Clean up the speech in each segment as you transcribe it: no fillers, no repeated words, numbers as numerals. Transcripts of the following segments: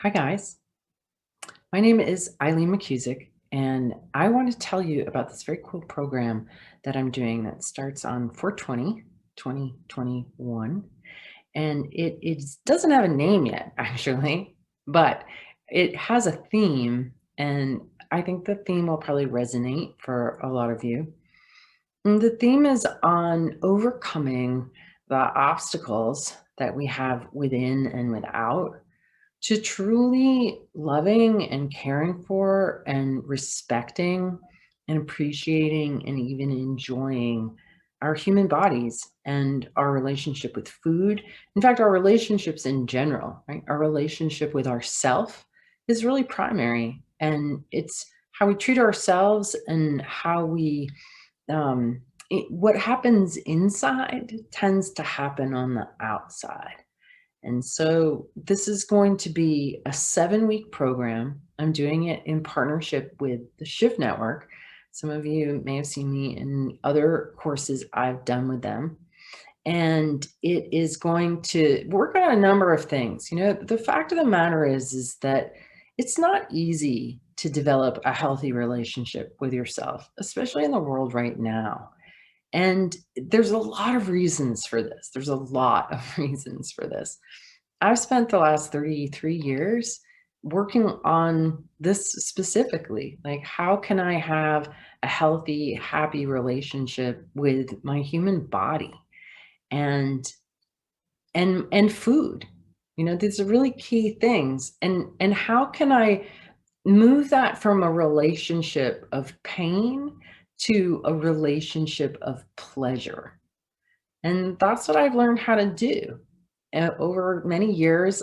Hi, guys. My name is Eileen McKusick, and I want to tell you about this very cool program that I'm doing that starts on 4/20, 2021. And it doesn't have a name yet, actually, but it has a theme. And I think the theme will probably resonate for a lot of you. And the theme is on overcoming the obstacles that we have within and without to truly loving and caring for and respecting and appreciating and even enjoying our human bodies and our relationship with food. In fact, our relationships in general, right? Our relationship with ourself is really primary. And it's how we treat ourselves and how we what happens inside tends to happen on the outside. And so this is going to be a 7-week program. I'm doing it in partnership with the Shift Network. Some of you may have seen me in other courses I've done with them. And it is going to work on a number of things. You know, the fact of the matter is that it's not easy to develop a healthy relationship with yourself, especially in the world right now. And there's a lot of reasons for this. There's a lot of reasons for this. I've spent the last 33 years working on this specifically. Like, how can I have a healthy, happy relationship with my human body and and food? You know, these are really key things. And how can I move that from a relationship of pain to a relationship of pleasure? And that's what I've learned how to do over many years,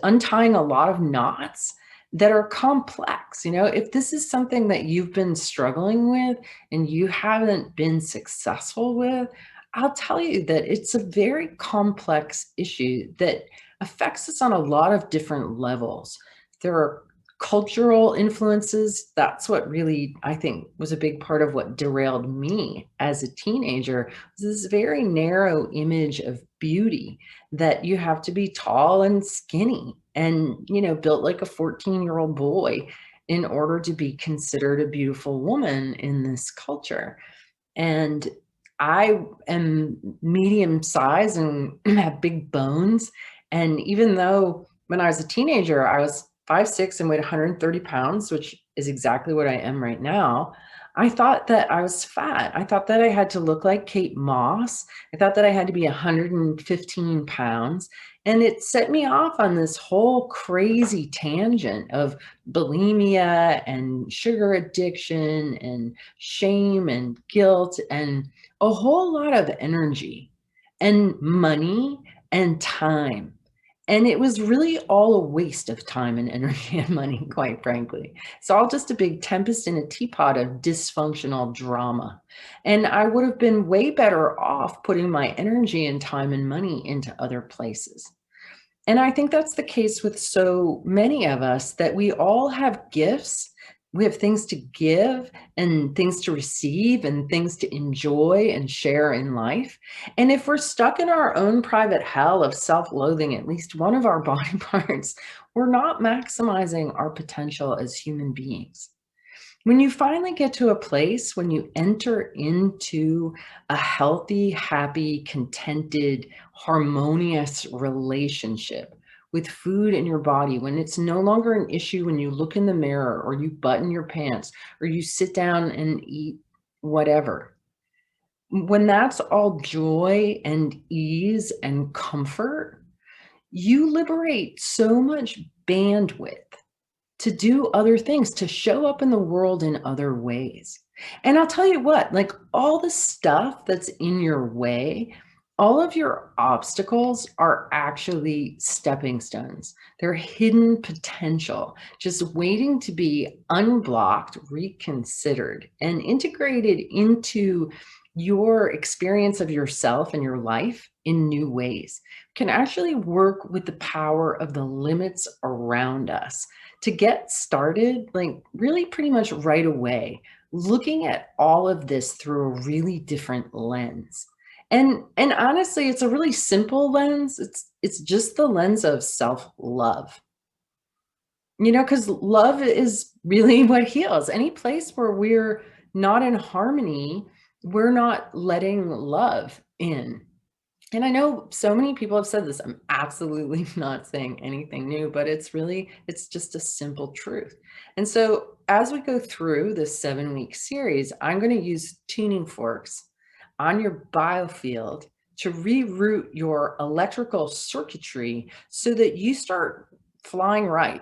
untying a lot of knots that are complex. You know, if this is something that you've been struggling with and you haven't been successful with, I'll tell you that it's a very complex issue that affects us on a lot of different levels. There are cultural influences. That's what really, I think, was a big part of what derailed me as a teenager, was this very narrow image of beauty, that you have to be tall and skinny and, you know, built like a 14-year-old boy in order to be considered a beautiful woman in this culture. And I am medium size and have big bones. And even though when I was a teenager, I was 5'6" and weighed 130 pounds, which is exactly what I am right now, I thought that I was fat. I thought that I had to look like Kate Moss. I thought that I had to be 115 pounds. And it set me off on this whole crazy tangent of bulimia and sugar addiction and shame and guilt and a whole lot of energy and money and time. And it was really all a waste of time and energy and money, quite frankly. It's all just a big tempest in a teapot of dysfunctional drama. And I would have been way better off putting my energy and time and money into other places. And I think that's the case with so many of us, that we all have gifts. We have things to give and things to receive and things to enjoy and share in life. And if we're stuck in our own private hell of self-loathing, at least one of our body parts, we're not maximizing our potential as human beings. When you finally get to a place, when you enter into a healthy, happy, contented, harmonious relationship with food in your body, when it's no longer an issue when you look in the mirror or you button your pants or you sit down and eat whatever, when that's all joy and ease and comfort, you liberate so much bandwidth to do other things, to show up in the world in other ways. And I'll tell you what, like, all the stuff that's in your way, all of your obstacles are actually stepping stones. They're hidden potential, just waiting to be unblocked, reconsidered, and integrated into your experience of yourself and your life in new ways. Can actually work with the power of the limits around us to get started, like, really pretty much right away, looking at all of this through a really different lens. And honestly, it's a really simple lens. It's just the lens of self-love. Because love is really what heals. Any place where we're not in harmony, we're not letting love in. And I know so many people have said this. I'm absolutely not saying anything new, but it's just a simple truth. And so as we go through this 7-week series, I'm going to use tuning forks on your biofield to reroute your electrical circuitry so that you start flying right,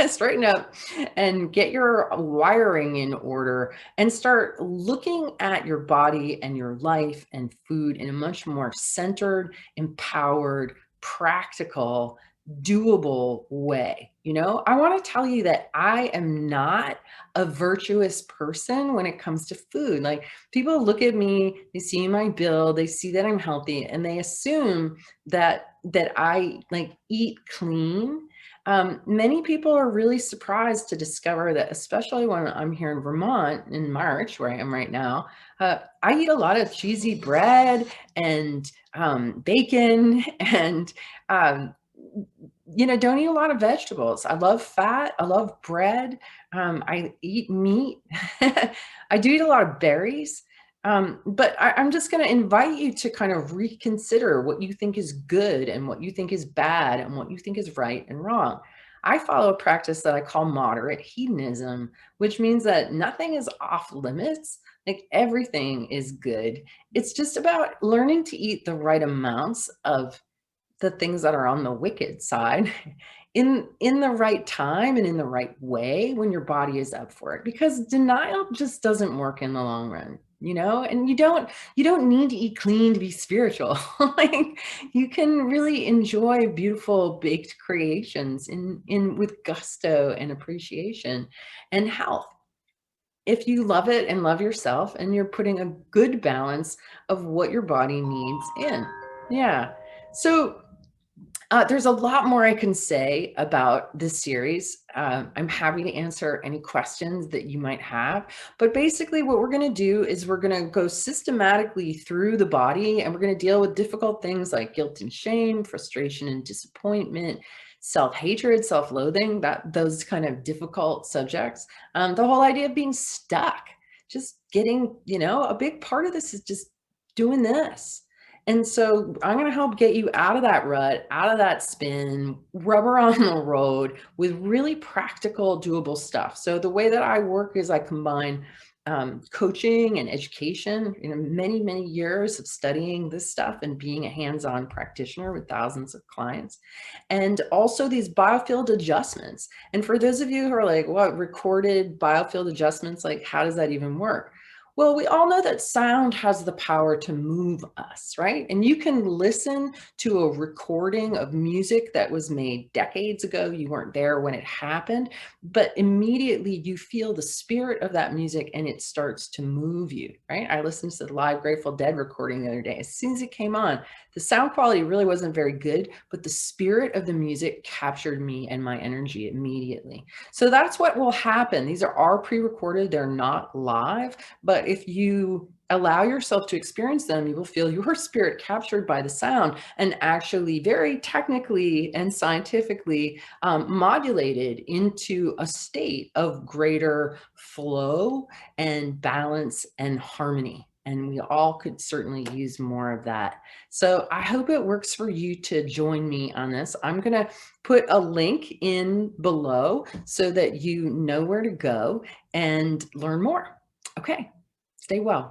straighten up and get your wiring in order and start looking at your body and your life and food in a much more centered, empowered, practical, doable way. I want to tell you that I am not a virtuous person when it comes to food. Like, people look at me, they see my build, they see that I'm healthy, and they assume that I like eat clean. Many people are really surprised to discover that, especially when I'm here in Vermont in March, where I am right now, I eat a lot of cheesy bread and bacon and, um, don't eat a lot of vegetables. I love fat. I love bread. I eat meat. I do eat a lot of berries. But I'm just going to invite you to kind of reconsider what you think is good and what you think is bad and what you think is right and wrong. I follow a practice that I call moderate hedonism, which means that nothing is off limits. Like, everything is good. It's just about learning to eat the right amounts of the things that are on the wicked side in the right time and in the right way when your body is up for it, because denial just doesn't work in the long run, and you don't need to eat clean to be spiritual. Like, you can really enjoy beautiful baked creations in with gusto and appreciation and health if you love it and love yourself and you're putting a good balance of what your body needs in. Yeah. So there's a lot more I can say about this series. I'm happy to answer any questions that you might have. But basically, what we're going to do is we're going to go systematically through the body, and we're going to deal with difficult things like guilt and shame, frustration and disappointment, self-hatred, self-loathing, those kind of difficult subjects. The whole idea of being stuck, just getting, a big part of this is just doing this. And so I'm going to help get you out of that rut, out of that spin, rubber on the road with really practical, doable stuff. So the way that I work is I combine coaching and education, many, many years of studying this stuff and being a hands-on practitioner with thousands of clients, and also these biofield adjustments. And for those of you who are like, what, recorded biofield adjustments, like, how does that even work? Well, we all know that sound has the power to move us, right? And you can listen to a recording of music that was made decades ago. You weren't there when it happened, but immediately you feel the spirit of that music and it starts to move you, right? I listened to the live Grateful Dead recording the other day. As soon as it came on, the sound quality really wasn't very good, but the spirit of the music captured me and my energy immediately. So that's what will happen. These are pre-recorded. They're not live. But if you allow yourself to experience them, you will feel your spirit captured by the sound and actually very technically and scientifically modulated into a state of greater flow and balance and harmony. And we all could certainly use more of that. So I hope it works for you to join me on this. I'm going to put a link in below so that you know where to go and learn more. Okay. Stay well.